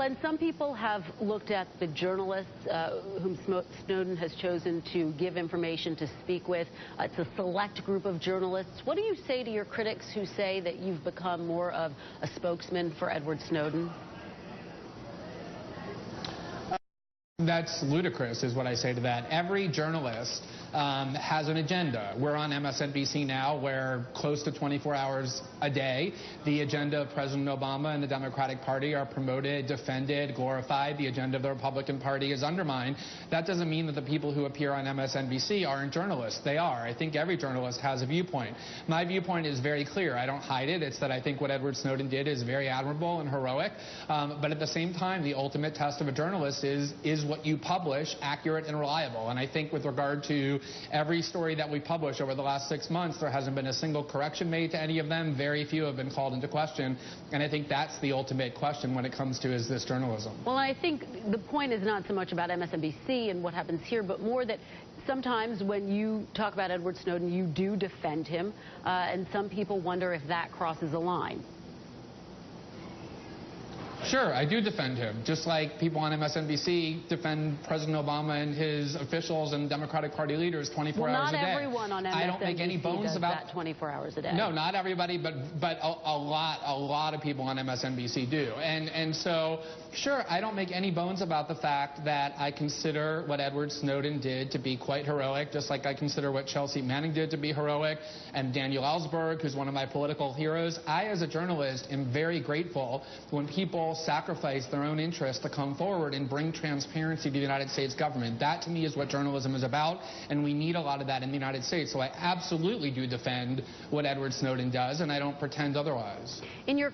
And some people have looked at the journalists whom Snowden has chosen to give information to speak with. It's a select group of journalists. What do you say to your critics who say that you've become more of a spokesman for Edward Snowden? That's ludicrous, is what I say to that. Every journalist has an agenda. We're on Msnbc now, where close to 24 hours a day, the agenda of President Obama and the Democratic Party are promoted, defended, glorified. The agenda of the Republican Party is undermined. That doesn't mean that the people who appear on Msnbc aren't journalists. They are. I think every journalist has a viewpoint. My viewpoint is very clear. I don't hide it. It's that I think what Edward Snowden did is very admirable and heroic. But at the same time, the ultimate test of a journalist is what you publish accurate and reliable. And I think with regard to every story that we publish over the last 6 months, there hasn't been a single correction made to any of them. Very few have been called into question. And I think that's the ultimate question when it comes to, is this journalism? Well, I think the point is not so much about Msnbc and what happens here, but more that sometimes when you talk about Edward Snowden, you do defend him. And some people wonder if that crosses a line. Sure, I do defend him, just like people on Msnbc defend President Obama and his officials and Democratic Party leaders 24 hours a day. Not everyone on MSNBC I don't make any bones about that 24 hours a day. No, not everybody, but a lot of people on MSNBC do. And so, sure, I don't make any bones about the fact that I consider what Edward Snowden did to be quite heroic, just like I consider what Chelsea Manning did to be heroic, and Daniel Ellsberg, who's one of my political heroes. I, as a journalist, am very grateful when people sacrifice their own interests to come forward and bring transparency to the United States government. That, to me, is what journalism is about, and we need a lot of that in the United States. So I absolutely do defend what Edward Snowden does, and I don't pretend otherwise. In your